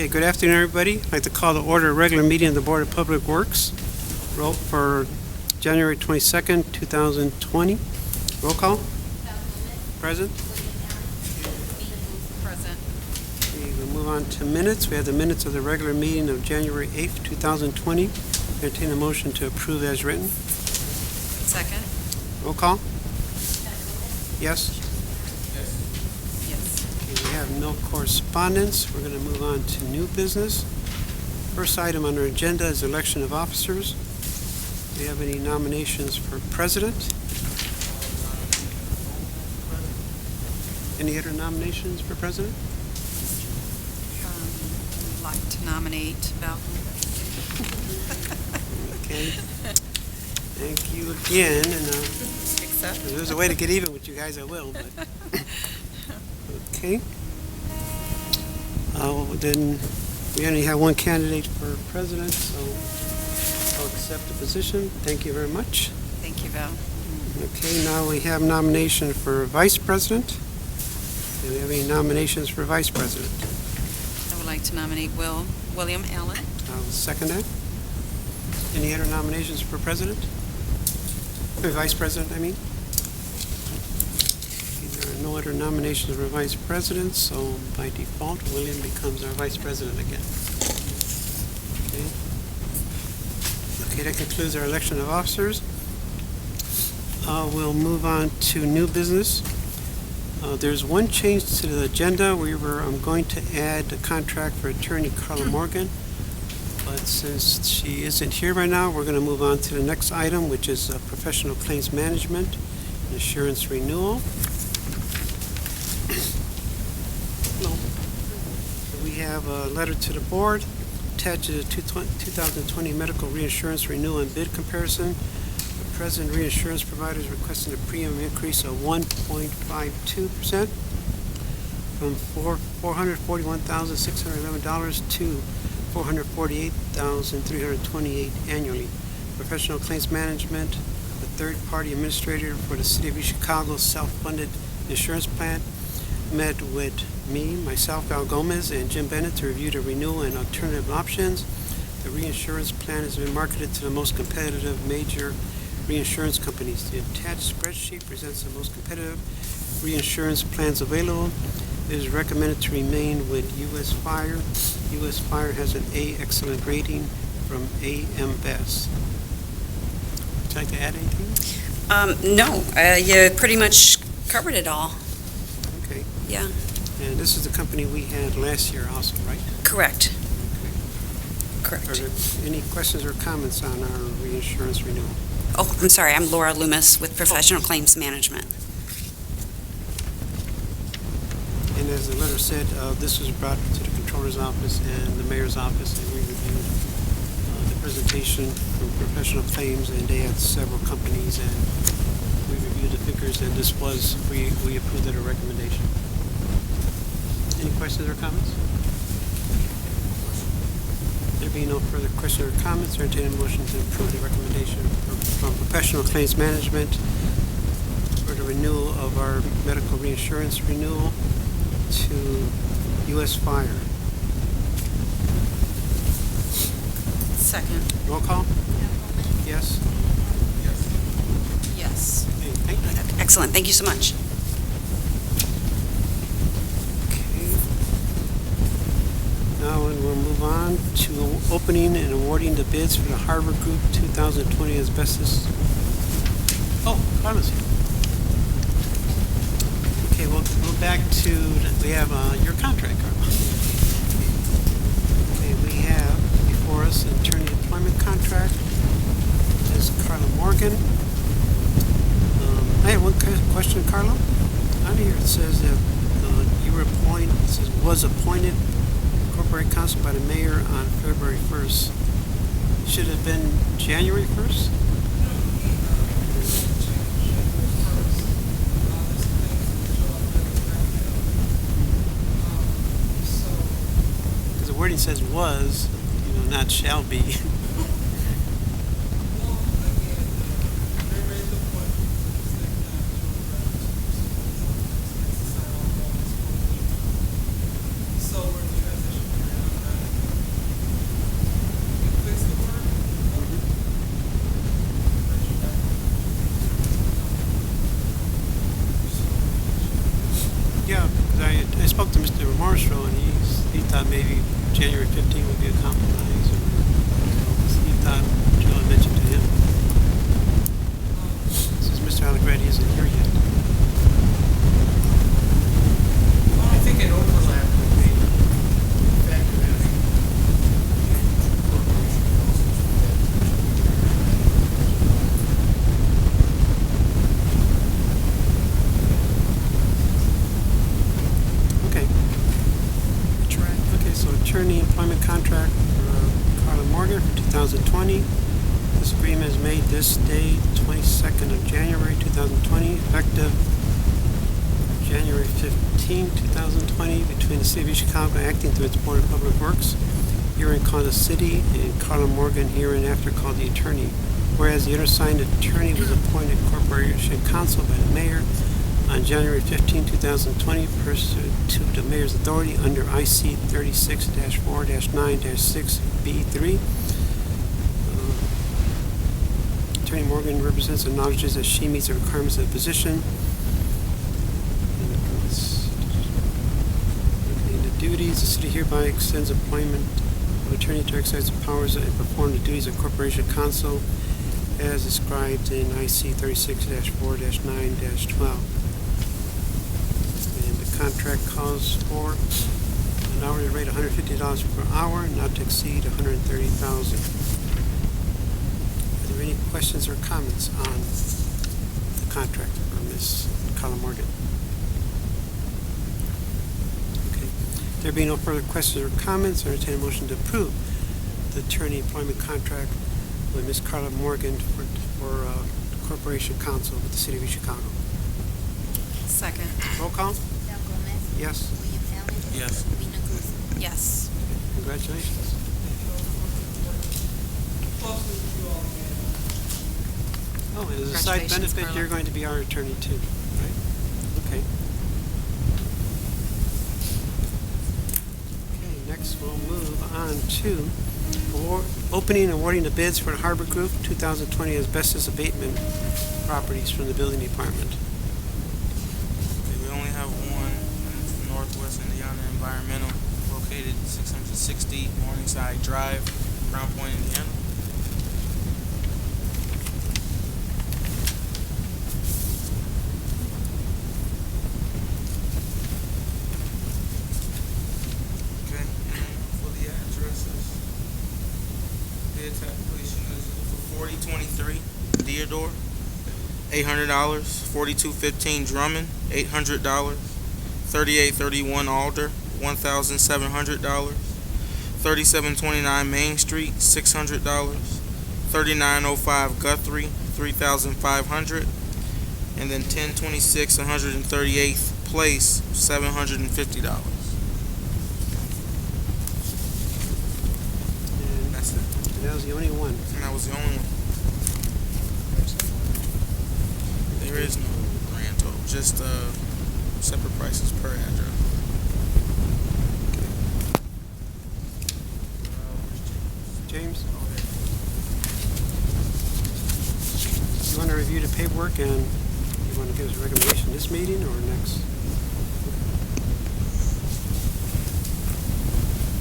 Okay, good afternoon, everybody. I'd like to call to order a regular meeting of the Board of Public Works. Roll for January 22nd, 2020. Roll call. Present. Present. Okay, we'll move on to minutes. We have the minutes of the regular meeting of January 8th, 2020. Entertain a motion to approve as written. Second? Roll call. Yes. Yes. Okay, we have no correspondence. We're going to move on to new business. First item on our agenda is election of officers. Do you have any nominations for president? Any other nominations for president? I'd like to nominate Val. Okay. Thank you again. And Accept. if there's a way to get even with you guys, I will. But okay. Then we only have one candidate for president, so I'll accept the position. Thank you very much. Thank you, Val. Okay, now we have nomination for vice president. Do we have any nominations for vice president? I would like to nominate William Allen. I'll second that. Any other nominations for president? For vice president, I mean? Okay, there are no other nominations for vice president, so by default, William becomes our vice president again. Okay. Okay, that concludes our election of officers. We'll move on to new business. There's one change to the agenda. I'm going to add the contract for attorney Carla Morgan. But since she isn't here right now, we're going to move on to the next item, which is professional claims management, insurance renewal. Hello. We have a letter to the board attached to the 2020 medical reinsurance renewal and bid comparison. The present reinsurance provider is requesting a premium increase of 1.52% from $441,611 to $448,328 annually. Professional claims management, the third-party administrator for the City of East Chicago self-funded insurance plan, met with myself, Val Gomez, and Jim Bennett to review the renewal and alternative options. The reinsurance plan has been marketed to the most competitive major reinsurance companies. The attached spreadsheet presents the most competitive reinsurance plans available. It is recommended to remain with U.S. Fire. U.S. Fire has an A excellent rating from AM Best. Would you like to add anything? No, you pretty much covered it all. Okay. Yeah, And this is the company we had last year also, right? correct. Are Correct. there any questions or comments on our reinsurance renewal? Oh, I'm sorry, I'm Laura Loomis with Professional Claims Management. And as the letter said, this was brought to the Controller's office and the Mayor's office, and we reviewed the presentation from professional claims, and they had several companies, and we reviewed the figures, and this was, we approved it a recommendation. Any questions or comments? There being no further questions or comments, I entertain a motion to approve the recommendation from Professional Claims Management for the renewal of our medical reinsurance renewal to U.S. Fire. Second? Roll call? Yes? Yes. Okay, thank you. Excellent, thank you so much. Okay. Now we'll move on to opening and awarding the bids for the Harbor Group 2020 asbestos. Oh, Carla's here. Okay, we'll go back to, we have your contract, Carla. Okay, we have before us an attorney employment contract. This is Carla Morgan. I have one question, Carla. On here it says that you were appointed, it says was appointed corporate counsel by the mayor on February 1st. Should it have been January 1st? Because the wording says was, not shall be. Yeah, because I spoke to Mr. Marshall, and he thought maybe January 15th would be a compromise, or he thought Joe had mentioned to him. Since Mr. Allegretti isn't here yet. I think it overlapped with the fact of having corporation Okay. Okay, so attorney employment contract for Carla Morgan for 2020. This agreement is made this day, 22nd of January 2020, effective January 15, 2020, between the City of Chicago acting through its Board of Public Works, herein called the city, and Carla Morgan hereinafter called the attorney. Whereas the undersigned attorney was appointed corporation counsel by the mayor on January 15, 2020, pursuant to the mayor's authority under IC 36-4-9-6B3. Attorney Morgan represents and acknowledges that she meets the requirements of the position. In the duties, the city hereby extends employment of attorney to exercise the powers and perform the duties of corporation counsel as described in IC 36-4-9-12. And the contract calls for an hourly rate of $150 per hour, not to exceed $130,000. Are there any questions or comments on the contract for Ms. Carla Morgan? Okay. There being no further questions or comments, I entertain a motion to approve the attorney employment contract with Ms. Carla Morgan for Corporation Counsel with the City of Chicago. Second. Roll call? Mel Gomez. Yes. William Allen. Yes. Rena Cruz. Yes. Congratulations. Oh, and as a side Congratulations, benefit, Carla. you're going to be our attorney too, right? Okay. Okay, next we'll move on to opening and awarding the bids for the Harbor Group 2020 asbestos abatement properties from the building department. Okay, we only have one, and it's from Northwest Indiana Environmental, located 660 Morningside Drive, Crown Point, Indiana. Okay, and for the addresses, bid tabulation is for 4023 Deodore, $800, 4215 Drummond, $800, 3831 Alder, $1,700, 3729 Main Street, $600, 3905 Guthrie, $3,500, and then 1026 138th Place, $750. And That's it. that was the only one. And that was the only one. There is no grand total, just separate prices per address. James, you want to review the paperwork and you want to give us a recommendation this meeting or next?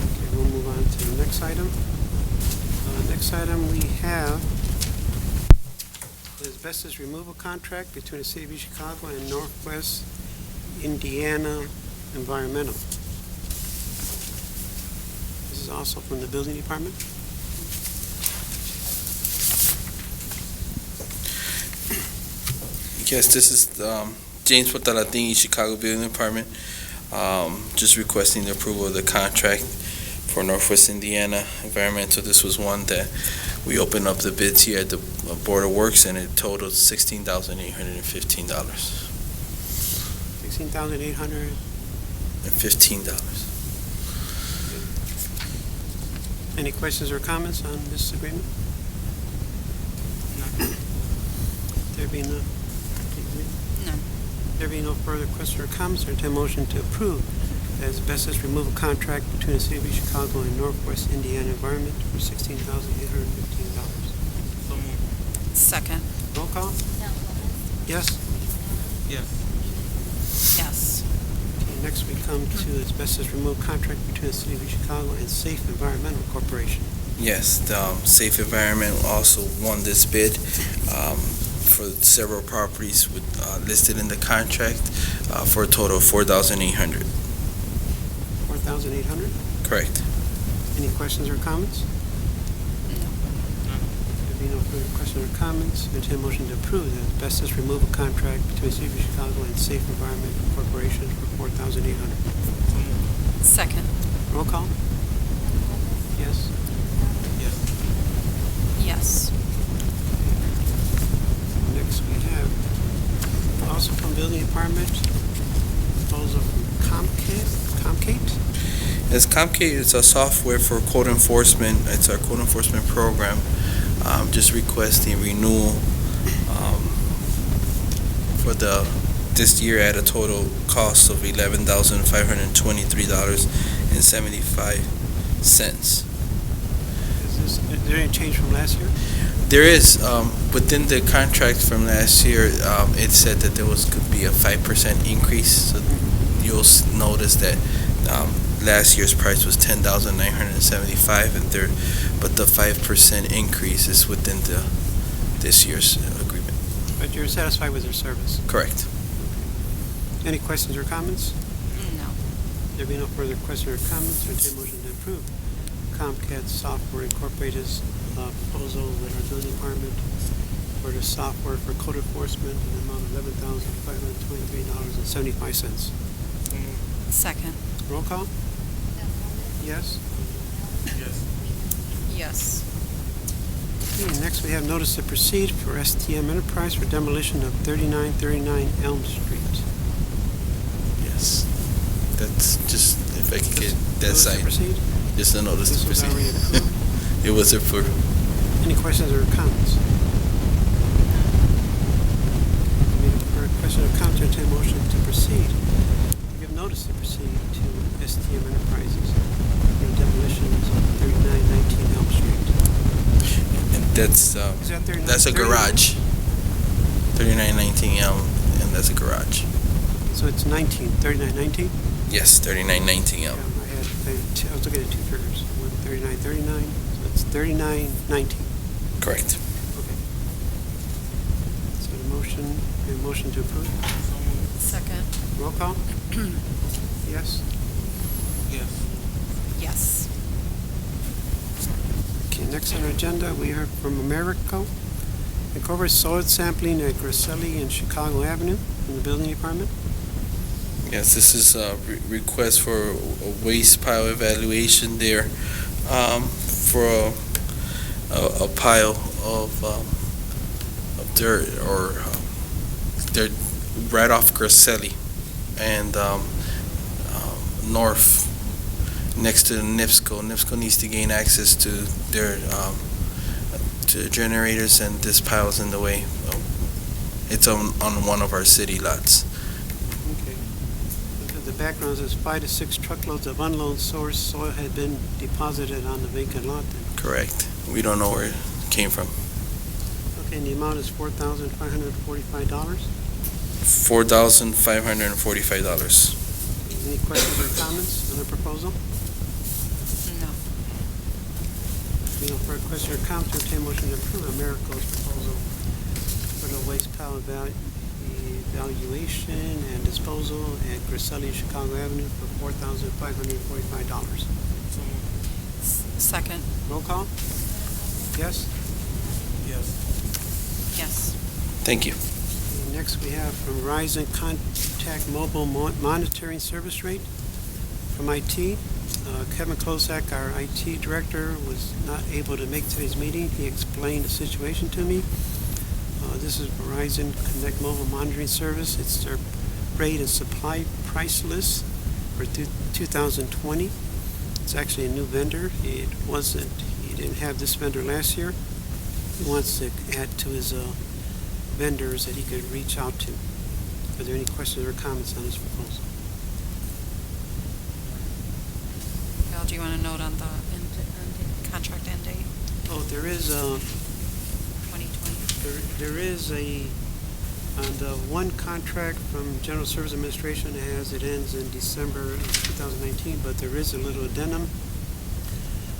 Okay, we'll move on to the next item. Next item we have the asbestos removal contract between the City of Chicago and Northwest Indiana Environmental. This is also from the building department. Yes, this is James Portalatini, Chicago Building Department. Just requesting the approval of the contract for Northwest Indiana Environmental. This was one that we opened up the bids here at the Board of Works, and it totaled $16,815. $16,800. $15. Any questions or comments on this agreement? There being no, None. there being no further questions or comments, I entertain a motion to approve the asbestos removal contract between the City of Chicago and Northwest Indiana Environment for $16,815. So moved. Second. Roll call? Mel Gomez. Yes? Yes. Yes. Next, we come to asbestos removal contract between the City of Chicago and Safe Environmental Corporation. Yes, the Safe Environment also won this bid for several properties listed in the contract for a total of $4,800. 4,800. Correct. Any questions or comments? There being no further questions or comments, entertain a motion to approve the asbestos removal contract between the City of Chicago and Safe Environment Corporation for $4,800. Second. Roll call? Yes. Yes. Next, we have also from Building Department, proposal from Comcate. As Comcate is a software for code enforcement. It's our code enforcement program. Just requesting renewal for this year at a total cost of $11,523.75. Is there any change from last year? There is, within the contract from last year, it said that there could be a 5% increase. So you'll notice that last year's price was $10,975, but the 5% increase is within this year's agreement. But you're satisfied with their service? Correct. Any questions or comments? No. There being no further questions or comments, entertain a motion to approve Comcast Software Incorporated's proposal with our building department for the software for code enforcement in the amount of $11,523.75. Second. Roll call? Yes. Yes. Okay, next we have notice to proceed for STM Enterprise for demolition of 3939 Elm Street. Yes. That's just, if I could get that Notice to side, proceed? just a notice This to was already proceed. approved. It was approved. Any questions or comments? For question or comment, entertain a motion to proceed. Give notice to proceed to STM Enterprises for demolitions of 3919 Elm Street. And that's Is that 39? a 39? garage. 3919 Elm, and that's a garage. So it's 19, 3919? Yes, 3919 Elm. I was looking at two figures. One 3939, so it's 3919. Correct. Okay. So the motion to approve. Second. Roll call? Yes? Yes. Okay, next on our agenda, we heard from Americo. Incorporated soil sampling at Griselli and Chicago Avenue from the building department. Yes, this is a request for a waste pile evaluation there for a pile of dirt or dirt right off Griselli and north next to NIPSCO. NIPSCO needs to gain access to their to generators, and this pile's in the way. It's on one of our city lots. Okay. The background is 5 to 6 truckloads of unloaded soil had been deposited on the vacant lot then. Correct. We don't know where it came from. Okay, and the amount is $4,545. $4,545. Any questions or comments on the proposal? No. You know, for a question or comment, entertain a motion to approve Americo's proposal for the waste pile evaluation and disposal at Griselli, Chicago Avenue for $4,545. Second. Roll call? Yes? Yes. Thank you. And next we have from Verizon Contact Mobile Monitoring Service Rate from IT. Kevin Klosak, our IT director, was not able to make today's meeting. He explained the situation to me. This is Verizon Connect Mobile Monitoring Service. It's their rate and supply price list for 2020. It's actually a new vendor. He didn't have this vendor last year. He wants to add to his vendors that he could reach out to. Are there any questions or comments on this proposal? Bill, do you want to note on the contract end date, Oh, there is 2020? there is a And one contract from General Service Administration has, it ends in December of 2019, but there is a little addendum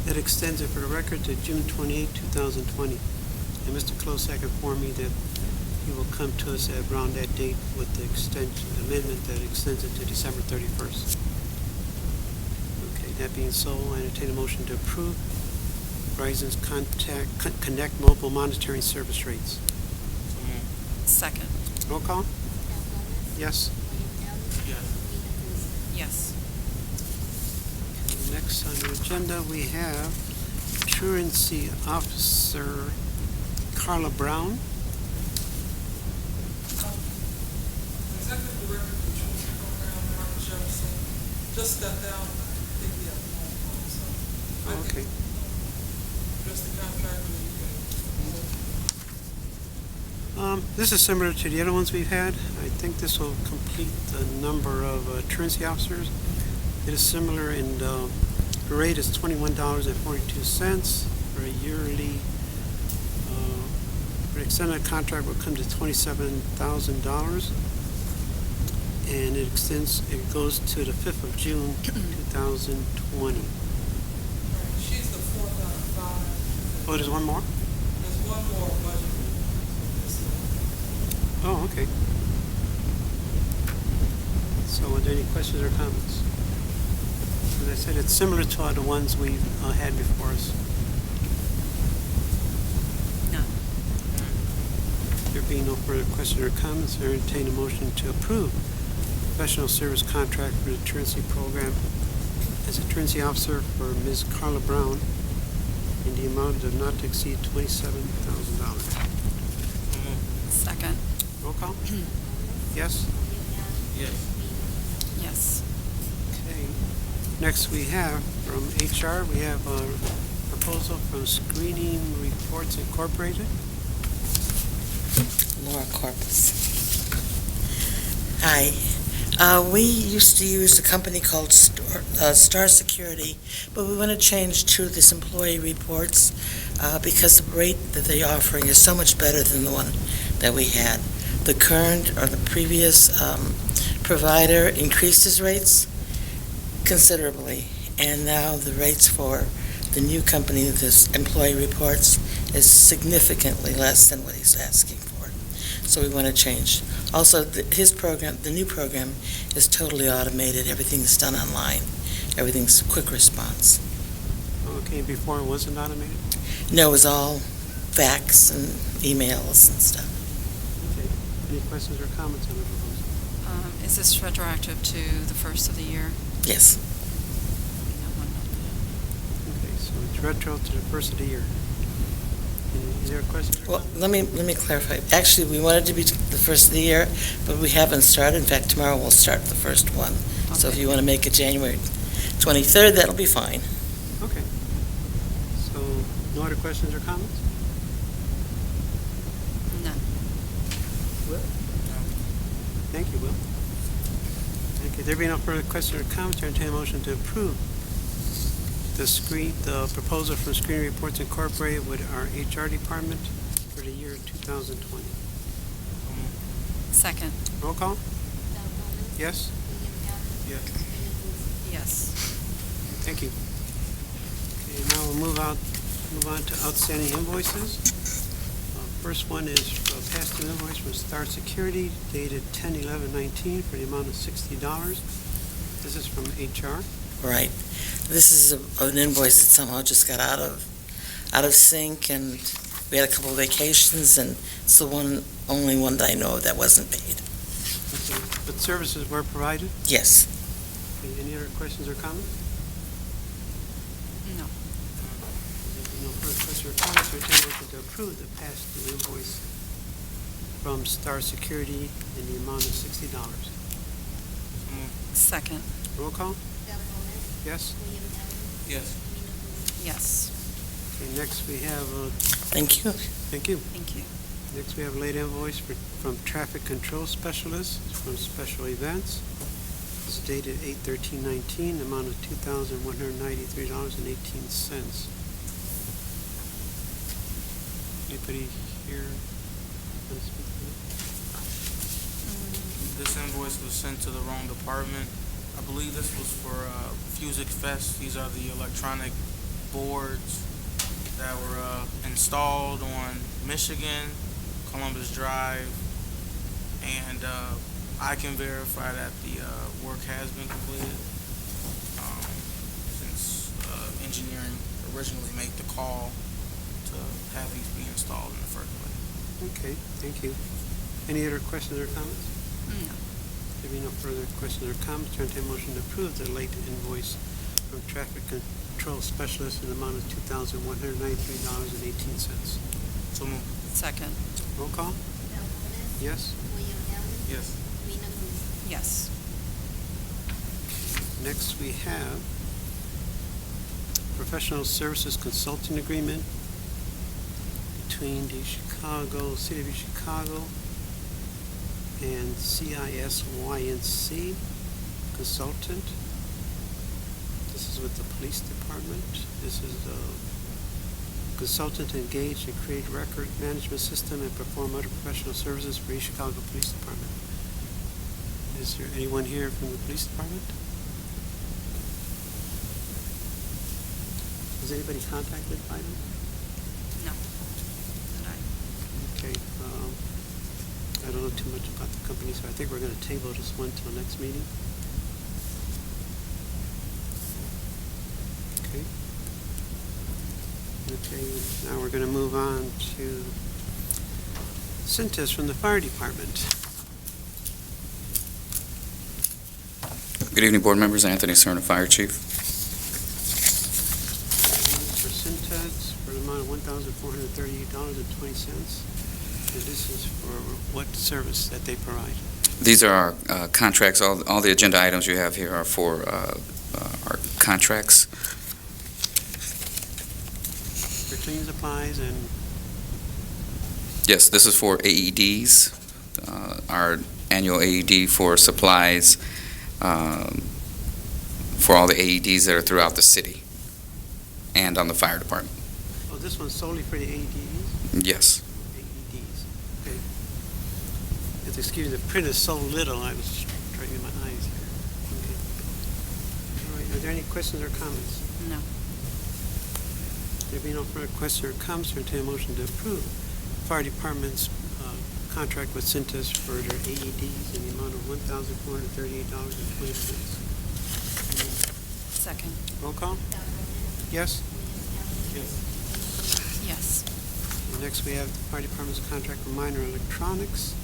that extends it for the record to June 28, 2020. And Mr. Klosak informed me that he will come to us at around that date with the extension amendment that extends it to December 31st. Okay, that being so, I entertain a motion to approve Verizon's Connect Mobile Monitoring Service rates. So moved. Second. Roll call? Yes. Yes. Yes. Next on the agenda, we have Truancy Officer Carla Brown. Executive Director of the Children's Program, Martin Jefferson, just stepped down. I think we have a phone call, so I can Okay. address the contract and then you can. This is similar to the other ones we've had. I think this will complete the number of truancy officers. It is similar in the rate is $21.42 for a yearly. For the extended contract will come to $27,000, and it extends. It goes to the 5th of June, 2020. She's the fourth out of five. Oh, there's one more. There's one more budget. Oh, okay. So, are there any questions or comments? As I said, it's similar to the ones we've had before us. No. There being no further questions or comments, I entertain a motion to approve professional service contract for the truancy program as a truancy officer for Ms. Carla Brown in the amount of not to exceed $27,000. So moved. Second. Roll call? Yes? Yes. Yes. Okay. Next we have from HR, we have a proposal from Screening Reports Incorporated. Laura Corpus. Hi. We used to use a company called Star Security, but we want to change to this employee reports because the rate that they're offering is so much better than the one that we had. The current or the previous provider increased his rates considerably, and now the rates for the new company, this employee reports, is significantly less than what he's asking for. So we want to change. Also, his program, the new program, is totally automated. Everything's done online. Everything's quick response. Okay, before it wasn't automated? No, it was all fax and emails and stuff. Okay. Any questions or comments on the proposal? Is this retroactive to the first of the year? Yes. That one, Okay, so it's retro to the first of the year. Is there a question? Well, let me clarify. Actually, we wanted to be the first of the year, but we haven't started. In fact, tomorrow we'll start the first one. So if Okay. you want to make it January 23rd, that'll be fine. Okay. So, no other questions or comments? None. Thank you, Will. Okay, there being no further questions or comments, I entertain a motion to approve the proposal from Screen Reports Incorporated with our HR department for the year 2020. So moved. Second. Roll call? Yes? Yes. Yes. Thank you. Okay, now we'll move on to outstanding invoices. First one is a past due invoice from Star Security dated 10/11/19 for the amount of $60. This is from HR. Right. This is an invoice that somehow just got out of sync, and we had a couple of vacations, and it's the only one that I know of that wasn't paid. Okay, but services were provided. Yes. Okay, any other questions or comments? No. No further questions or comments, or take a motion to approve the past due invoice from Star Security in the amount of $60. So moved. Second. Roll call? Yes? Yes. Yes. Okay, next we have, Thank you. thank you. Thank you. Next we have a late invoice from Traffic Control Specialist from Special Events. It's dated 8/13/19, the amount of $2,193.18. Anybody here want to speak to This invoice was sent to the wrong department. I believe this was for Fusic Fest. These are the electronic boards that were installed on Michigan, Columbus Drive, and I can verify that the work has been completed since engineering originally made the call to have these be installed in the first place. Okay, thank you. Any other questions or comments? No. There being no further questions or comments, turn to a motion to approve the late invoice from Traffic Control Specialist in the amount of $2,193.18. So move. Second. Roll call? Yes? Yes. Yes. Next, we have professional services consulting agreement between the City of Chicago and CISYNC consultant. This is with the police department. This is the consultant engaged to create record management system and perform other professional services for East Chicago Police Department. Is there anyone here from the police department? Was anybody contacted by them? No. Did I? Okay, I don't know too much about the company, so I think we're going to table this one till next meeting. Okay. Okay, now we're going to move on to Cintas from the fire department. Good evening, board members. Anthony Cerna, Fire Chief. For Cintas for the amount of $1,438.20. And this is for what service that they provide? These are our contracts. All the agenda items you have here are for our contracts. For cleaning supplies and, Yes, this is for AEDs, our annual AED for supplies for all the AEDs that are throughout the city and on the fire department. oh, this one's solely for the AEDs? Yes. AEDs, okay. It's, excuse me, the print is so little, I was straining my eyes here. Okay. All right, are there any questions or comments? No. There being no further questions or comments, entertain a motion to approve fire department's contract with Cintas for their AEDs in the amount of $1,438.20. Second. Roll call? Yes? Yes. And next, we have the fire department's contract for minor electronics.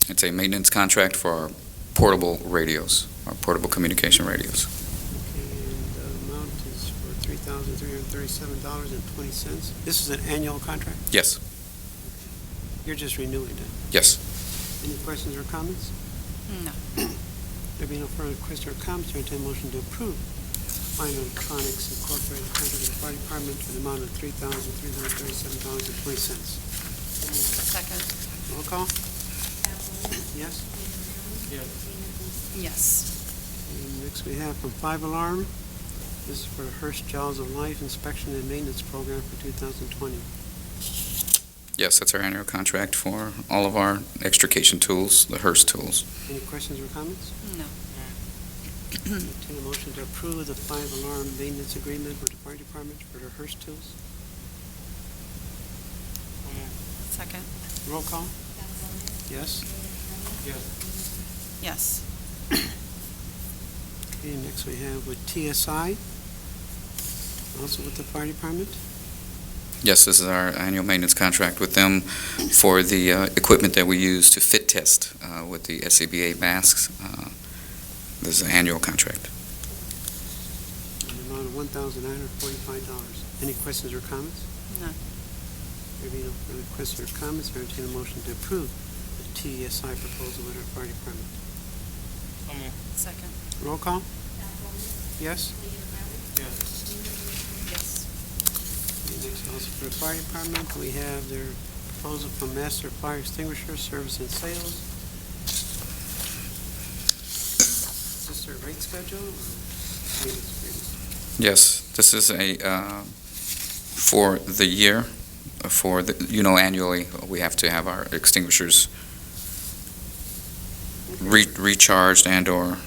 It's a maintenance contract for our portable radios, our portable communication radios. Okay, and the amount is for $3,337.20. This is an annual contract? Yes. You're just renewing it. Yes. Any questions or comments? No. There being no further questions or comments, entertain a motion to approve Minor Electronics Incorporated contract with the fire department for the amount of $3,337.20. Second. Roll call? Yes? Yes. And next we have from Five Alarm. This is for the Hearst Jaws of Life Inspection and Maintenance Program for 2020. Yes, that's our annual contract for all of our extrication tools, the Hearst tools. Any questions or comments? No. Entertain a motion to approve the Five Alarm Maintenance Agreement with the fire department for their Hearst tools. Second. Roll call? Yes? Yes. Okay, next we have with TSI, also with the fire department. Yes, this is our annual maintenance contract with them for the equipment that we use to fit test with the SCBA masks. This is an annual contract. In the amount of $1,945. Any questions or comments? No. There being no further questions or comments, I entertain a motion to approve the TSI proposal with our fire department. So move. Second. Roll call? Yes? Yes. And next, also for the fire department, we have their proposal from Master Fire Extinguisher Service and Sales. Is this their rate schedule? Yes, this is a for the year, for the, annually we have to have our extinguishers recharged and/or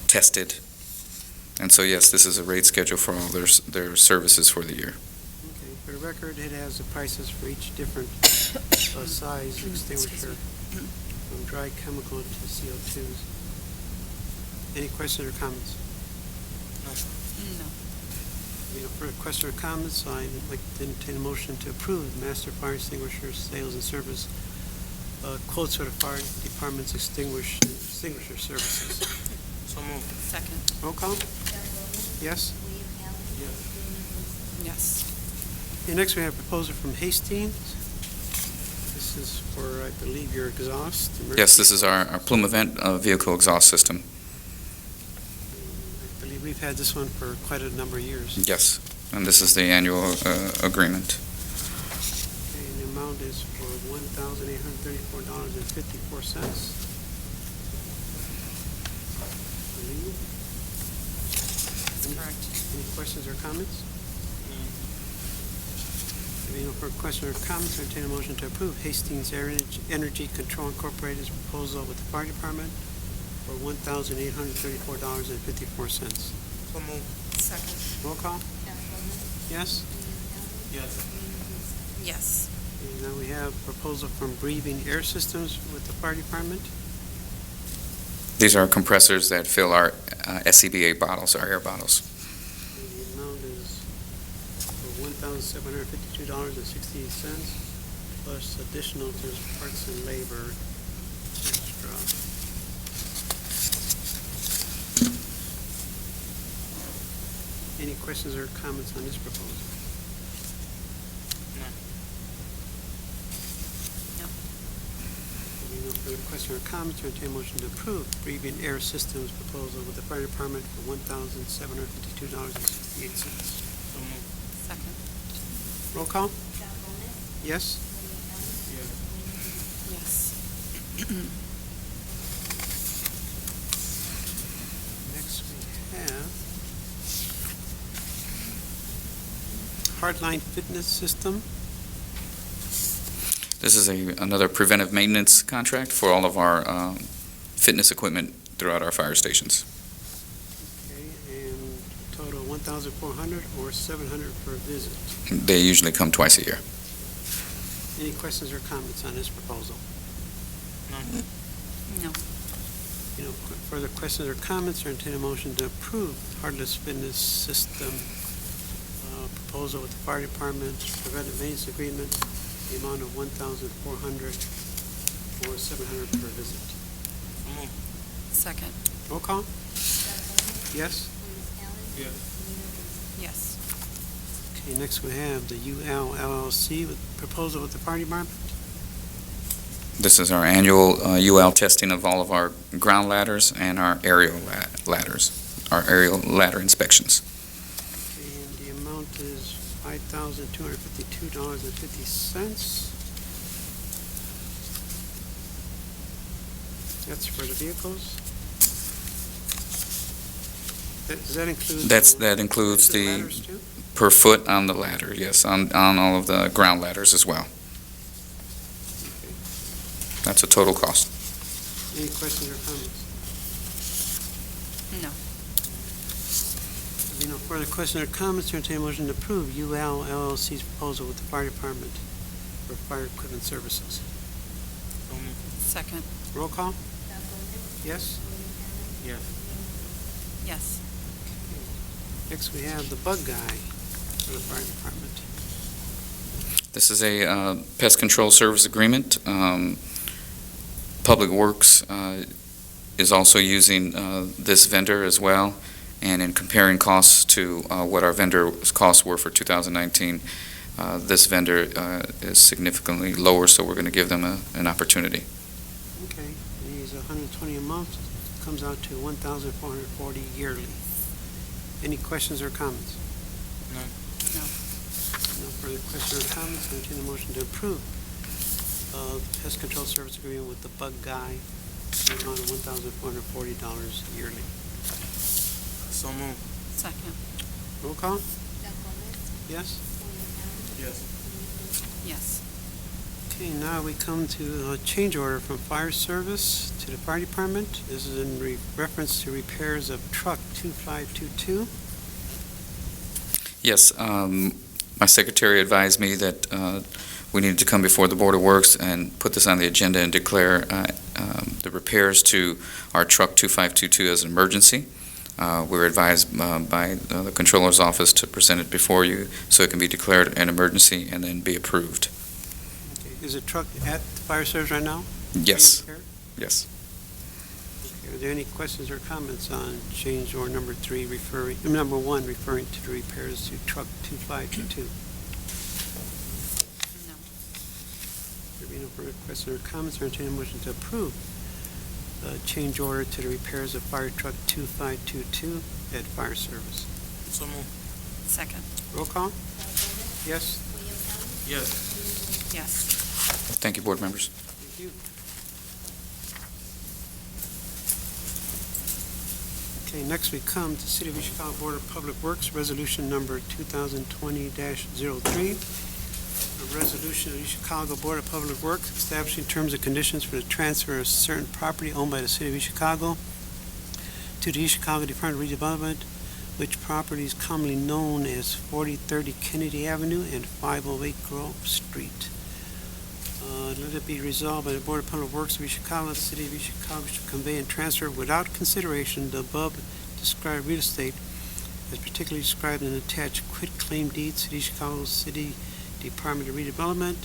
tested. And so, yes, this is a rate schedule for all their services for the year. Okay, for the record, it has the prices for each different size extinguisher, from dry chemical to CO2s. Any questions or comments? No. Any further questions or comments? I'd like to entertain a motion to approve Master Fire Extinguisher Sales and Service quotes for the fire department's extinguisher services. So moved. Second. Roll call? Yes? Yes. And next we have a proposal from Hastings. This is for, I believe, your exhaust. Yes, this is our Plume Event vehicle exhaust system. I believe we've had this one for quite a number of years. Yes, and this is the annual agreement. Okay, and the amount is for $1,834.54. That's correct. Any questions or comments? If you no further questions or comments, I entertain a motion to approve Hastings Energy Control Incorporated's proposal with the fire department for $1,834.54. So moved. Second. Roll call? Yes? Yes. Yes. And now we have a proposal from Breathing Air Systems with the fire department. These are compressors that fill our SCBA bottles, our air bottles. And the amount is for $1,752.68 plus additional to parts and labor extra. Any questions or comments on this proposal? No further questions or comments, or entertain a motion to approve Breathing Air Systems proposal with the fire department for $1,752.68. So moved. Second. Roll call? Yes? Yes. Next we have Hardline Fitness System. This is another preventive maintenance contract for all of our fitness equipment throughout our fire stations. Okay, and total 1,400 or 700 per visit. They usually come twice a year. Any questions or comments on this proposal? No. Further questions or comments, or entertain a motion to approve Hardless Fitness System proposal with the fire department preventive maintenance agreement, the amount of 1,400 or 700 per visit. So moved. Second. Roll call? Yes? Yes. Yes. Okay, next we have the UL LLC with proposal with the fire department. This is our annual UL testing of all of our ground ladders and our aerial ladders, our aerial ladder inspections. Okay, and the amount is $5,252.50. That's for the vehicles. Does that include? That includes the ladders too? per foot on the ladder, yes, on all of the ground ladders as well. Okay. That's a total cost. Any questions or comments? No. If no further questions or comments, entertain a motion to approve UL LLC's proposal with the fire department for fire equipment services. So moved. Second. Roll call? Yes? Yes. Yes. Next, we have the bug guy for the fire department. This is a pest control service agreement. Public Works is also using this vendor as well, and in comparing costs to what our vendor's costs were for 2019, this vendor is significantly lower, so we're going to give them an opportunity. Okay, and he's $120 a month, comes out to $1,440 yearly. Any questions or comments? None. No. No further questions or comments, entertain a motion to approve pest control service agreement with the bug guy, in the amount of $1,440 yearly. So moved. Second. Roll call? Yes? Yes. Yes. Okay, now we come to a change order from fire service to the fire department. This is in reference to repairs of truck 2522. Yes, my secretary advised me that we needed to come before the Board of Works and put this on the agenda and declare the repairs to our truck 2522 as an emergency. We were advised by the Controller's Office to present it before you so it can be declared an emergency and then be approved. Okay, is the truck at the fire service right now? Yes, Being repaired? yes. Okay, are there any questions or comments on change order number 1 referring to the repairs to truck 2522? No. There being no further questions or comments, I entertain a motion to approve change order to the repairs of fire truck 2522 at fire service. So move. Second. Roll call? Yes? Yes. Yes. Thank you, board members. Thank you. Okay, next we come to City of East Chicago Board of Public Works, resolution number 2020-03. A resolution of the Chicago Board of Public Works establishing terms and conditions for the transfer of certain property owned by the City of East Chicago to the East Chicago Department of Redevelopment, which property is commonly known as 4030 Kennedy Avenue and 508 Grove Street. Let it be resolved by the Board of Public Works of East Chicago, the City of East Chicago should convey and transfer without consideration the above described real estate as particularly described in attached quitclaim deeds to the East Chicago City Department of Redevelopment.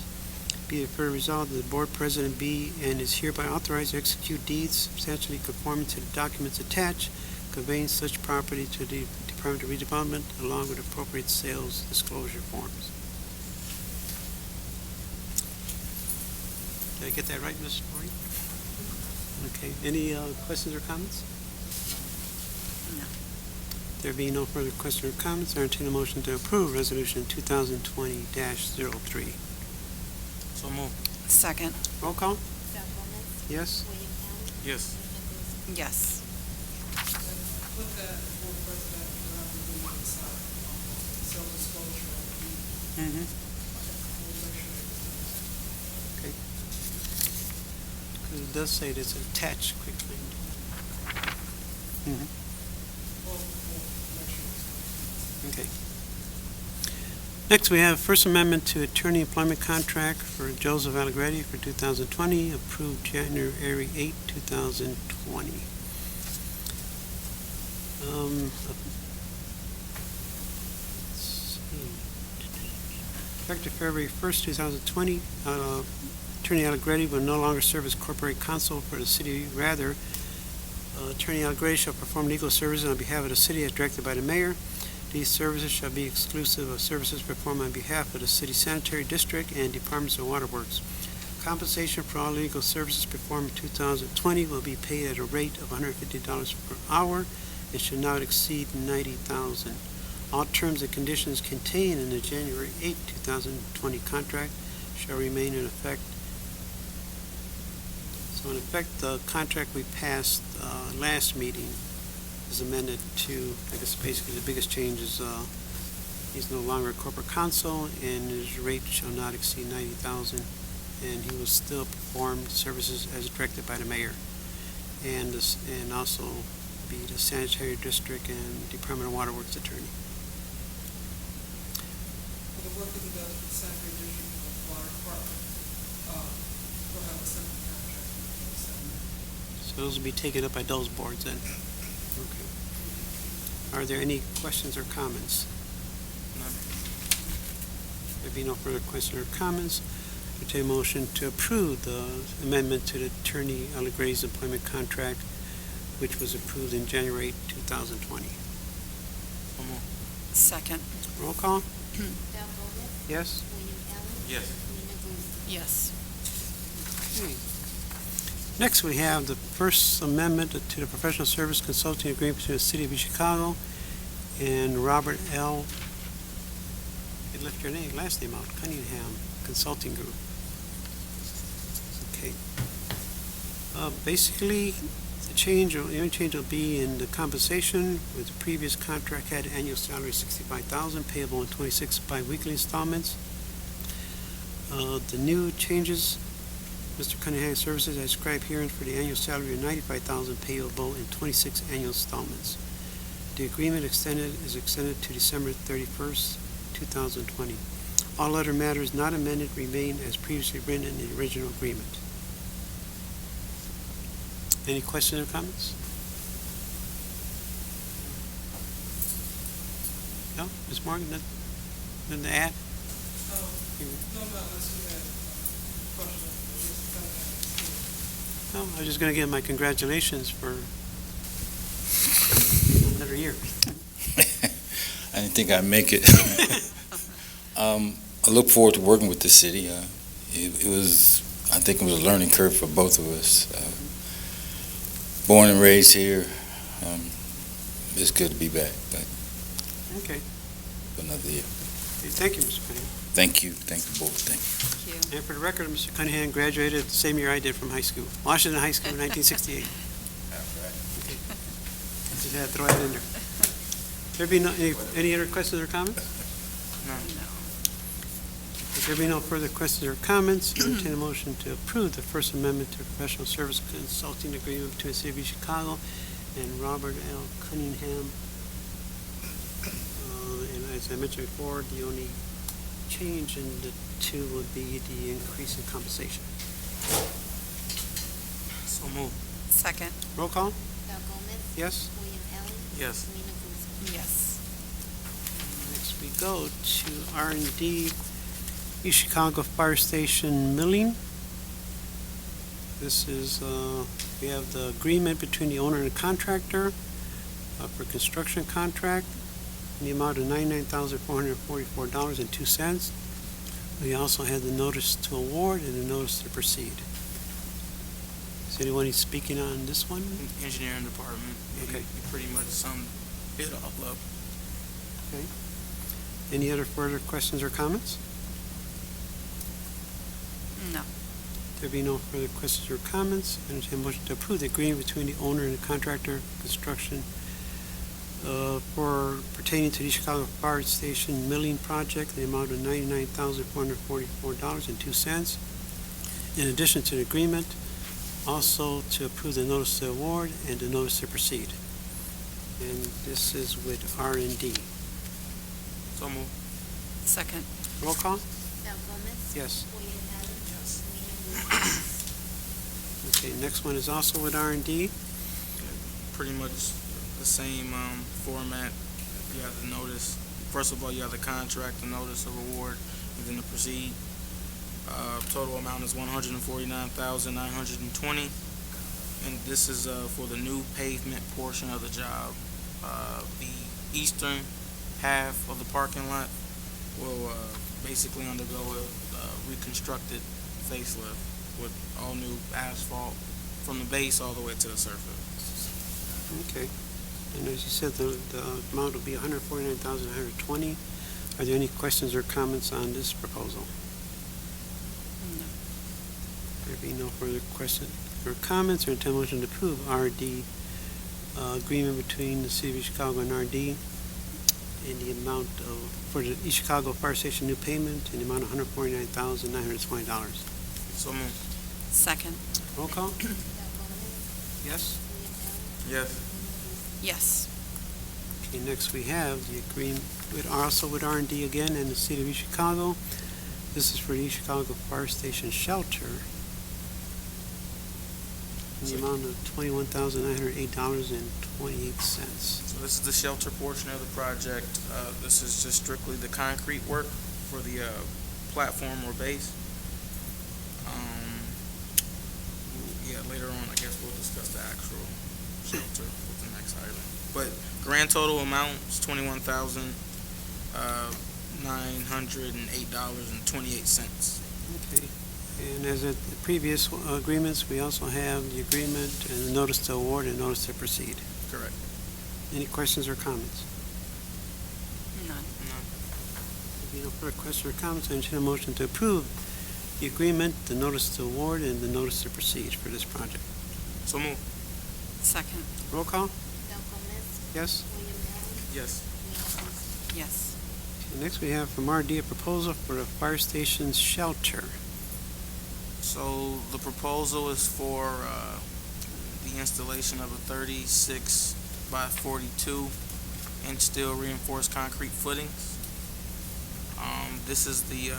Be it further resolved that the board president be and is hereby authorized to execute deeds substantially conforming to the documents attached, conveying such property to the Department of Redevelopment along with appropriate sales disclosure forms. Did I get that right, Mrs. Moore? Okay, any questions or comments? No. There being no further questions or comments, I entertain a motion to approve Resolution 2020-03. So move. Second. Roll call? Yes? Yes. Yes. With that, Board President, we will decide on self-disclosure of the, Mm-hmm. we'll make sure they Because it does say it is attached quickly. Mm-hmm. we'll make sure it's. Okay. Next, we have First Amendment to Attorney Employment Contract for Joseph Allegretti for 2020, approved January 8, 2020. Let's see. Effective February 1st, 2020, Attorney Allegretti will no longer serve as corporate counsel for the city. Rather, Attorney Allegretti shall perform legal services on behalf of the city as directed by the mayor. These services shall be exclusive of services performed on behalf of the city sanitary district and departments of waterworks. Compensation for all legal services performed in 2020 will be paid at a rate of $150 per hour and should not exceed $90,000. All terms and conditions contained in the January 8, 2020 contract shall remain in effect. So in effect, the contract we passed last meeting is amended to, I guess basically the biggest change is he's no longer a corporate counsel and his rate shall not exceed $90,000, and he will still perform services as directed by the mayor and also be the sanitary district and Department of Waterworks attorney. For the work that he does for the sanitary district of water department, we'll have a separate contract with the sanitary. So those will be taken up by those boards then. Okay. Are there any questions or comments? None. There be no further questions or comments. I take a motion to approve the amendment to the Attorney Allegretti's employment contract, which was approved in January 2020. So move. Second. Roll call? Yes? Yes. Yes. Okay. Next, we have the First Amendment to the Professional Service Consulting Agreement between the City of East Chicago and Robert L. You left your last name out, Cunningham Consulting Group. Okay. Basically, the only change will be in the compensation, with the previous contract had annual salary $65,000 payable in 26 biweekly installments. The new changes, Mr. Cunningham Services, I describe herein for the annual salary of $95,000 payable in 26 annual installments. The agreement is extended to December 31st, 2020. All other matters not amended remain as previously written in the original agreement. Any questions or comments? No? Ms. Morgan, nothing to add? No, unless you had a question. Just kind of No, I was just going to give my congratulations for another year. I didn't think I'd make it. I look forward to working with the city. I think it was a learning curve for both of us. Born and raised here, it's good to be back, but Okay. for another year. Thank you, Mr. Cunningham. Thank you both, thank you. Thank you. And for the record, Mr. Cunningham graduated the same year I did from high school, Washington High School in 1968. Just had to throw that in there. There be no, any other questions or comments? No. If there be no further questions or comments, I entertain a motion to approve the First Amendment to Professional Service Consulting Agreement between the City of Chicago and Robert L. Cunningham. And as I mentioned before, the only change in the two would be the increase in compensation. So moved. Second. Roll call? Val Gomez. Yes? William Ellis. Yes. Selena Guzman. Yes. Next we go to R&D, East Chicago Fire Station milling. This is, we have the agreement between the owner and the contractor for construction contract in the amount of $99,444.02. We also had the notice to award and the notice to proceed. Is anyone speaking on this one? Engineering department. Okay. You pretty much summed it all up. Any other further questions or comments? No. There be no further questions or comments, entertain a motion to approve the agreement between the owner and the contractor construction for pertaining to the Chicago Fire Station milling project in the amount of $99,444.02. In addition to the agreement, also to approve the notice to award and the notice to proceed. And this is with R&D. So moved. Second. Roll call? Val Gomez. Yes. William Ellis. Yes. Selena Guzman. Okay, next one is also with R&D. Pretty much the same format. You have the notice. First of all, you have the contract, the notice of award, and then the proceed. Total amount is $149,920, and this is for the new pavement portion of the job. The eastern half of the parking lot will basically undergo a reconstructed facelift with all new asphalt from the base all the way to the surface. Okay. And as you said, the amount will be $149,120. Are there any questions or comments on this proposal? No. There be no further questions or comments, or intend motion to approve RD agreement between the City of Chicago and RD in the amount of, for the East Chicago Fire Station new payment in the amount of $149,920. So moved. Second. Roll call? Val Gomez. Yes? William Ellis. Yes. Selena Guzman. Yes. Okay, next we have the agreement with, also with R&D again and the City of East Chicago. This is for the East Chicago Fire Station shelter in the amount of $21,908.28. So this is the shelter portion of the project. This is just strictly the concrete work for the platform or base. Yeah, later on, I guess we'll discuss the actual shelter with the next item. But grand total amount is $21,908.28. Okay, and as at the previous agreements, we also have the agreement and the notice to award and notice to proceed. Correct. Any questions or comments? None. If you no further questions or comments, I entertain a motion to approve the agreement, the notice to award, and the notice to proceed for this project. So moved. Second. Roll call? Val Gomez. Yes? William Ellis. Yes. Selena Guzman. Yes. Next, we have from RD a proposal for the fire station's shelter. So the proposal is for the installation of a 36 by 42 inch steel reinforced concrete footings. This is the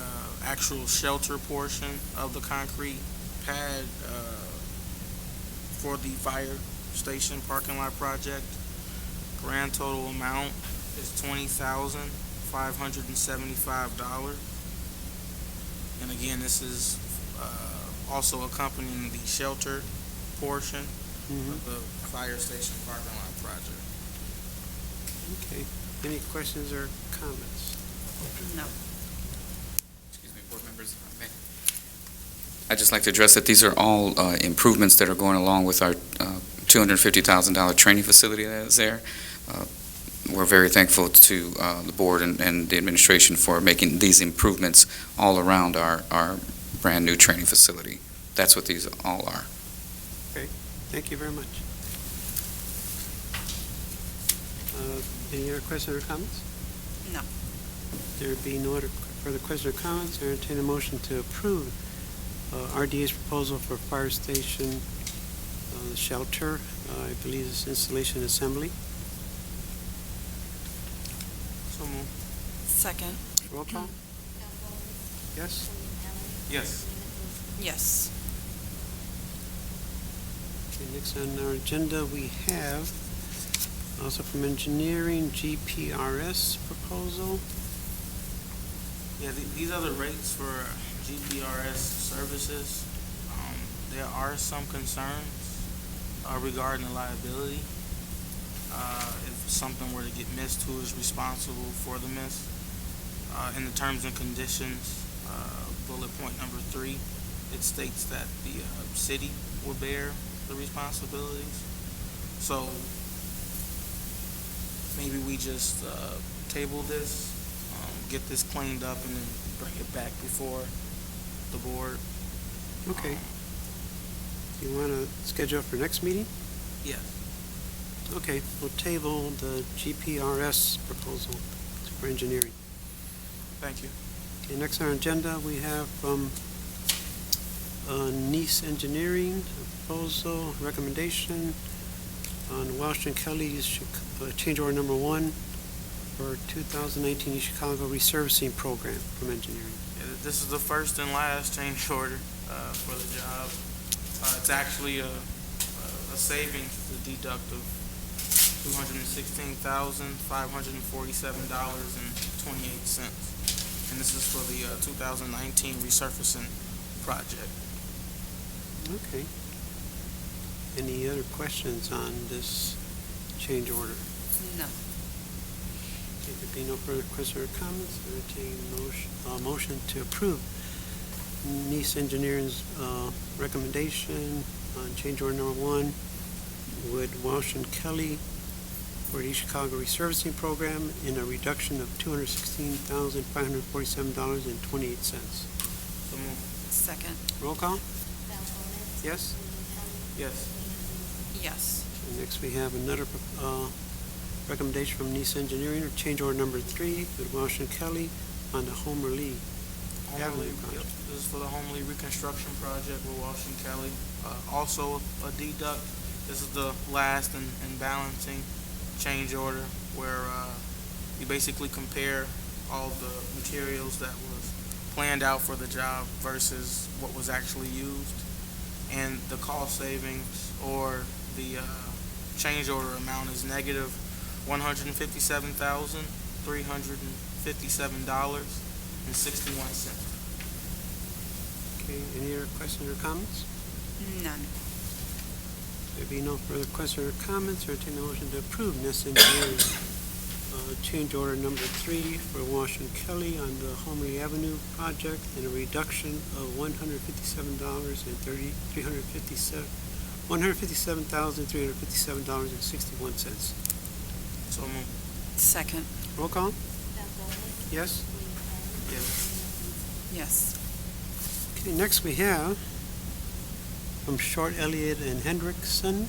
actual shelter portion of the concrete pad for the fire station parking lot project. Grand total amount is $20,575. And again, this is also accompanying the shelter portion of the fire station parking lot project. Okay. Any questions or comments? No. Excuse me, board members, if I may. I'd just like to address that these are all improvements that are going along with our $250,000 training facility that is there. We're very thankful to the board and the administration for making these improvements all around our brand-new training facility. That's what these all are. Thank you very much. Any other questions or comments? No. There be no other further questions or comments, I entertain a motion to approve RDA's proposal for fire station shelter. I believe it's installation assembly. So moved. Second. Roll call? Yes? Yes. Yes. Okay, next on our agenda, we have also from engineering, GPRS proposal. Yeah, these are the rates for GPRS services. There are some concerns regarding the liability. If something were to get missed, who is responsible for the miss? In the terms and conditions, bullet point number 3, it states that the city will bear the responsibilities. So maybe we just table this, get this cleaned up, and then bring it back before the board. Okay. You want to schedule for next meeting? Yes. Okay, we'll table the GPRS proposal for engineering. Thank you. Okay, next on our agenda, we have from Nice Engineering, a proposal, recommendation on Walsh and Kelly's change order number 1 for 2019 Chicago resurfacing program from engineering. Yeah, this is the first and last change order for the job. It's actually a savings, the deduct of $216,547.28. And this is for the 2019 resurfacing project. Okay. Any other questions on this change order? No. Okay, there be no further questions or comments, entertain motion to approve Nice Engineering's recommendation on change order number 1 with Walsh and Kelly for the East Chicago resurfacing program in a reduction of $216,547.28. So move. Second. Roll call? Val Gomez. Yes? Yes. Yes. And next we have another recommendation from Nice Engineering, change order number 3 with Walsh and Kelly on the Homer Lee Avenue Yep, project. this is for the Homely reconstruction project with Walsh and Kelly. Also a deduct. This is the last and balancing change order where you basically compare all the materials that was planned out for the job versus what was actually used, and the cost savings or the change order amount is negative $157,357.61. Okay, any other questions or comments? None. There be no further questions or comments, entertain a motion to approve Nice Engineering change order number 3 for Walsh and Kelly on the Homery Avenue project and a reduction of $157,357.61. So move. Second. Roll call? Val Gomez. Yes? Yes. Yes. Okay, next we have from Short, Elliott and Hendrickson,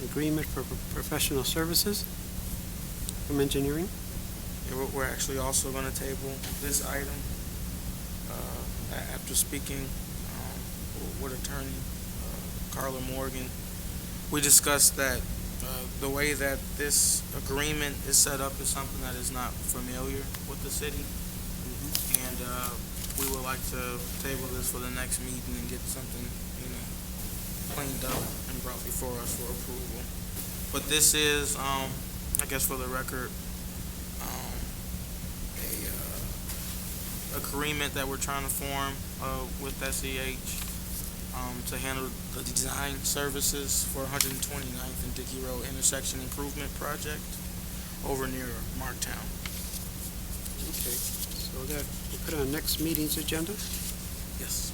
agreement for professional services from engineering. We're actually also going to table this item after speaking with Attorney Carla Morgan. We discussed that the way that this agreement is set up is something that is not familiar with the city, and we would like to table this for the next meeting and get something, cleaned up and brought before us for approval. But this is, I guess for the record, a agreement that we're trying to form with SEH to handle the design services for 129th and Dickey Road intersection improvement project over near Marktown. Okay, so that, we'll put it on next meeting's agenda? Yes.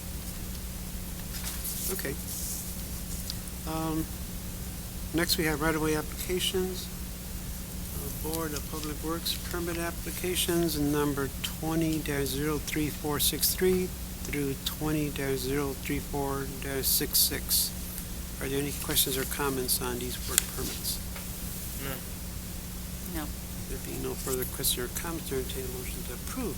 Okay. Next, we have right-of-way applications. Board of Public Works permit applications number 20-03463 through 20-034-66. Are there any questions or comments on these work permits? No. There being no further questions or comments, I entertain a motion to approve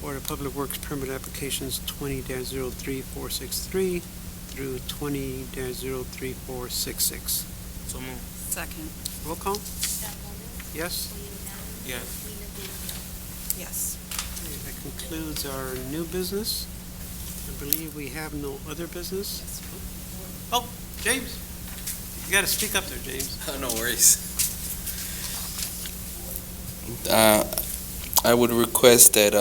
Board of Public Works permit applications 20-03463 through 20-034-66. So move. Second. Roll call? Val Gomez. Yes? William Allen. Yes. Rena Boswell. Yes. Okay, that concludes our new business. I believe we have no other business. Oh, James, you got to speak up there, James. No worries. I would request that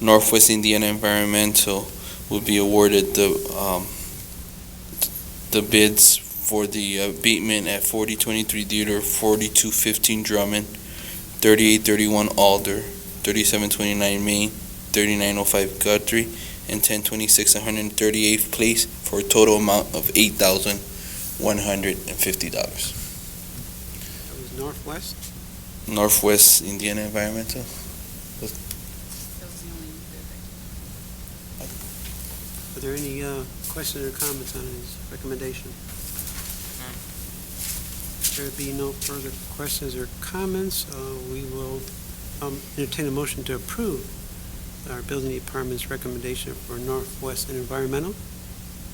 Northwest Indiana Environmental would be awarded the bids for the abatement at 4023 Theodore, 4215 Drummond, 3831 Alder, 3729 Main, 3905 Guthrie, and 1026 138th Place for a total amount of $8,150. That was Northwest. Northwest Indiana Environmental. That was the only bid that Are there any questions or comments on his recommendation? There be no further questions or comments. We will entertain a motion to approve our building department's recommendation for Northwest Environmental.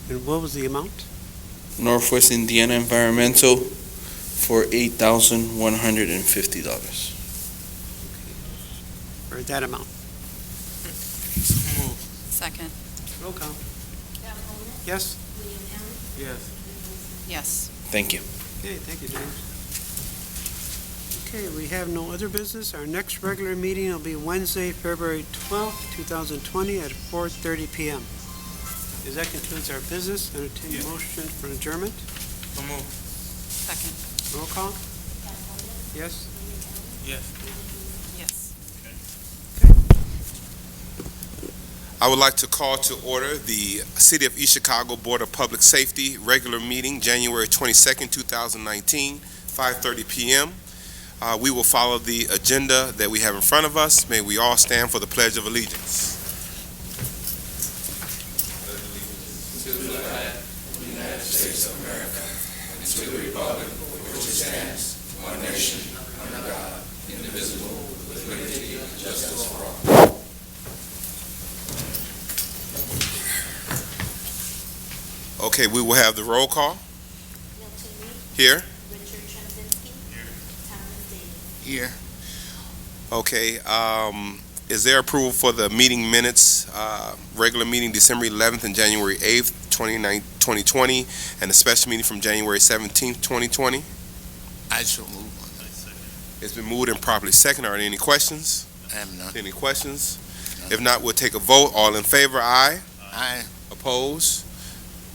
And what was the amount? Northwest Indiana Environmental for $8,150. Or that amount? So move. Second. Roll call. Val Gomez. Yes? William Allen. Yes. Rena Boswell. Yes. Thank you. Okay, thank you, James. Okay, we have no other business. Our next regular meeting will be Wednesday, February 12th, 2020 at 4:30 p.m. As that concludes our business, entertain a motion for adjournment. So move. Second. Roll call? Val Gomez. Yes? William Allen. Yes. Yes. I would like to call to order the City of East Chicago Board of Public Safety regular meeting, January 22nd, 2019, 5:30 p.m. We will follow the agenda that we have in front of us. May we all stand for the Pledge of Allegiance. Okay, we will have the roll call. Milton Reed. Here. Richard Trzebinski. Thomas Davis. Here. Okay, is there approval for the meeting minutes, regular meeting December 11th and January 8th, 2020, and the special meeting from January 17th, 2020? I shall move. It's been moved and properly seconded. Are there any questions? I have none. Any questions? If not, we'll take a vote. All in favor, aye. Aye. Opposed?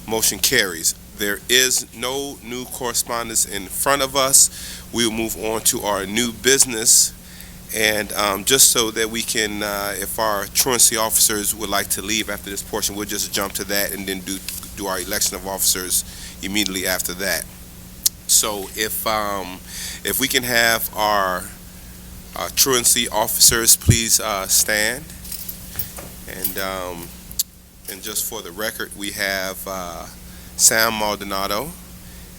Motion carries. There is no new correspondence in front of us. We will move on to our new business. And just so that we can, if our truancy officers would like to leave after this portion, we'll just jump to that and then do our election of officers immediately after that. So if we can have our truancy officers please stand. And just for the record, we have Sam Maldonado,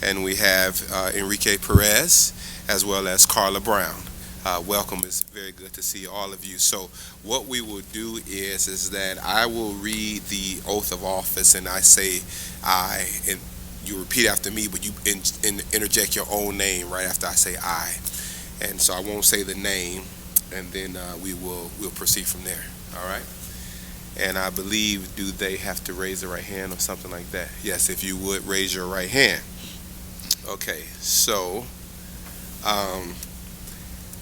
and we have Enrique Perez, as well as Carla Brown. welcome. It's very good to see all of you. So what we will do is that I will read the oath of office, and I say I, and you repeat after me, but you interject your own name right after I say I. And so I won't say the name, and then we'll proceed from there. All right? And I believe, do they have to raise their right hand or something like that? Yes, if you would raise your right hand. Okay, so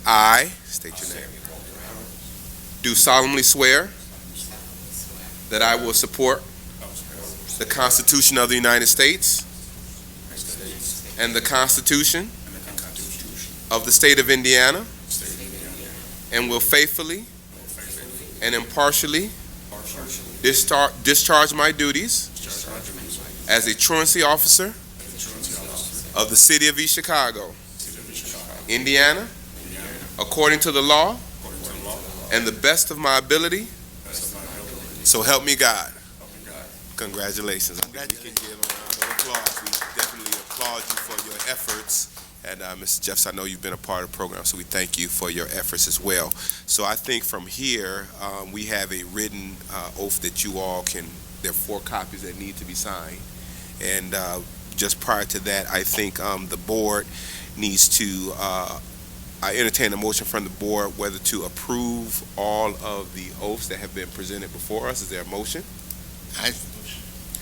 I state your name. Do solemnly swear that I will support the Constitution of the United States and the Constitution of the State of Indiana, and will faithfully and impartially discharge my duties as a truancy officer of the City of East Chicago, Indiana, according to the law and the best of my ability. So help me God. Congratulations. I think we can give a round of applause. We definitely applaud you for your efforts. And Mr. Jeffs, I know you've been a part of the program, so we thank you for your efforts as well. So I think from here, we have a written oath that you all can, there are 4 copies that need to be signed. And just prior to that, I think the board needs to, I entertain a motion from the board whether to approve all of the oaths that have been presented before us. Is there a motion? I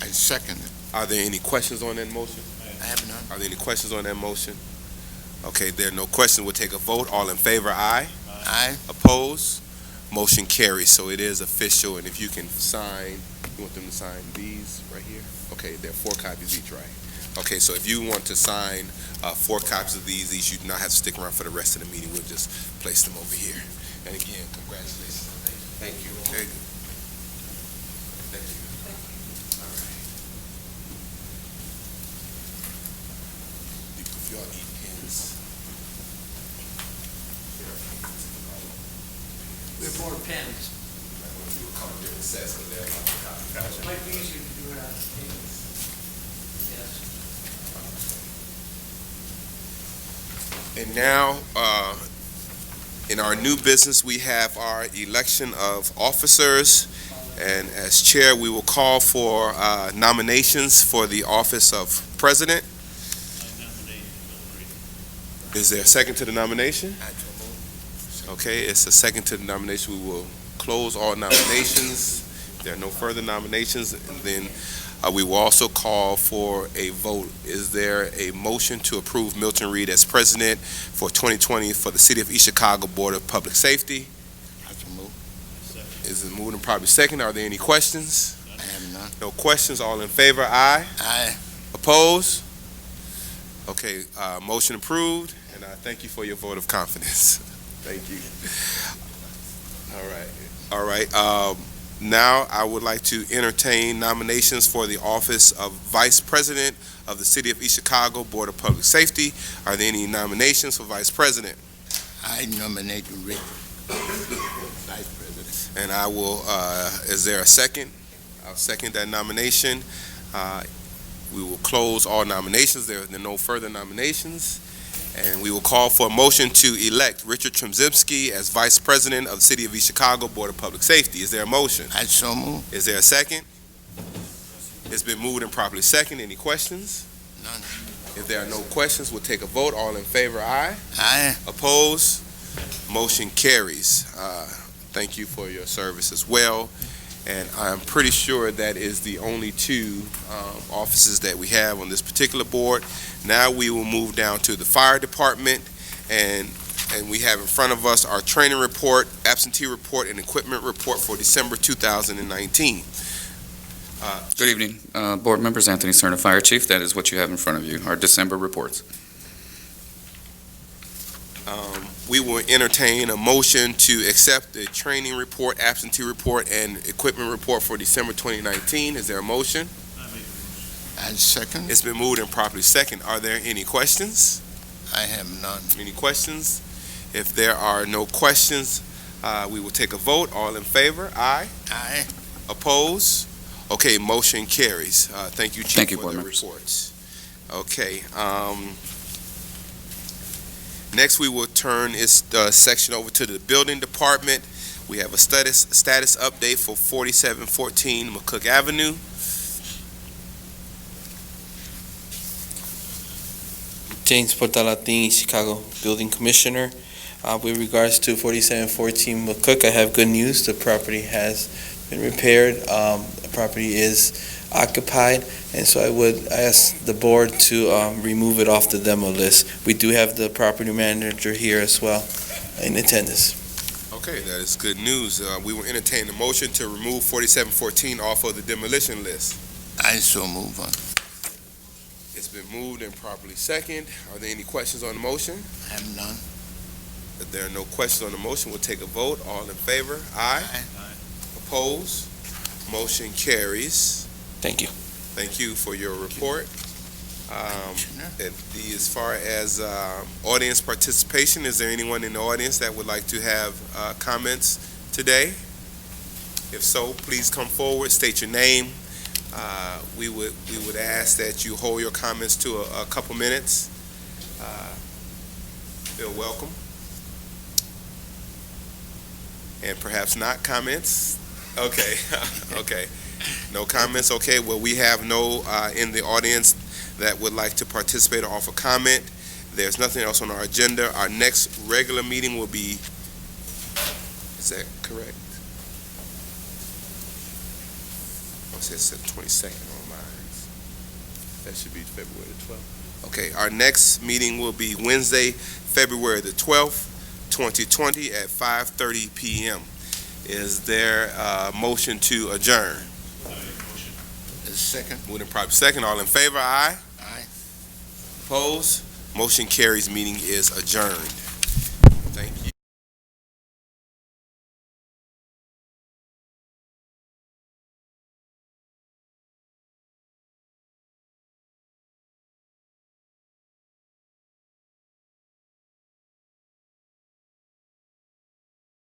second it. Are there any questions on that motion? I have none. Are there any questions on that motion? Okay, there are no questions. We'll take a vote. All in favor, aye. Aye. Opposed? Motion carries. So it is official, and if you can sign, you want them to sign these right here? Okay, there are 4 copies each, right? Okay, so if you want to sign 4 copies of these, you do not have to stick around for the rest of the meeting. We'll just place them over here. And again, congratulations. Thank you. Thank you. Thank you. All right. If y'all need pens. We have more pens. Might want to do a couple different sets because they're not copies. It might be easier to do it out of pens. Yes. And now, in our new business, we have our election of officers. And as chair, we will call for nominations for the office of president. Is there a second to the nomination? Okay, it's a second to the nomination. We will close all nominations. There are no further nominations. And then we will also call for a vote. Is there a motion to approve Milton Reed as president for 2020 for the City of East Chicago Board of Public Safety? I can move. Is it moved and probably second? Are there any questions? I have none. No questions. All in favor? Aye. Aye. Opposed? Okay, motion approved, and I thank you for your vote of confidence. Thank you. All right. Now I would like to entertain nominations for the office of Vice President of the City of East Chicago Board of Public Safety. Are there any nominations for Vice President? I nominate Rick, Vice President. And I will, is there a second? I'll second that nomination. We will close all nominations. There are no further nominations. And we will call for a motion to elect Richard Trzymczynski as Vice President of the City of East Chicago Board of Public Safety. Is there a motion? I so move. Is there a second? It's been moved and properly second. Any questions? None. If there are no questions, we'll take a vote. All in favor, aye. Aye. Opposed? Motion carries. Thank you for your service as well. And I'm pretty sure that is the only 2 offices that we have on this particular board. Now we will move down to the fire department, and we have in front of us our training report, absentee report, and equipment report for December 2019. Good evening, board members. Anthony Cerna, Fire Chief. That is what you have in front of you, our December reports. We will entertain a motion to accept the training report, absentee report, and equipment report for December 2019. Is there a motion? I second. It's been moved and properly second. Are there any questions? I have none. Any questions? If there are no questions, we will take a vote. All in favor? Aye. Aye. Opposed? Okay, motion carries. Thank you, Chief, Thank you, for board the members. reports. Okay. Next, we will turn this section over to the building department. We have a status update for 4714 McCook Avenue. James Portalatin, Chicago Building Commissioner. With regards to 4714 McCook, I have good news. The property has been repaired. The property is occupied, and so I would ask the board to remove it off the demo list. We do have the property manager here as well in attendance. Okay, that is good news. We will entertain the motion to remove 4714 off of the demolition list. I so move on. It's been moved and properly second. Are there any questions on the motion? I have none. If there are no questions on the motion, we'll take a vote. All in favor? Aye. Opposed? Motion carries. Thank you. Thank you for your report. As far as audience participation, is there anyone in the audience that would like to have comments today? If so, please come forward, state your name. We would ask that you hold your comments to a couple minutes. Feel welcome. And perhaps not comments? Okay, okay. No comments, okay. Well, we have no in the audience that would like to participate or offer comment. There's nothing else on our agenda. Our next regular meeting will be, is that correct? I said it's the 22nd on mine. That should be February the 12th. Okay, our next meeting will be Wednesday, February the 12th, 2020 at 5:30 p.m. Is there a motion to adjourn? Second. Moved and properly second. All in favor? Aye. Aye. Opposed? Motion carries. Meeting is adjourned.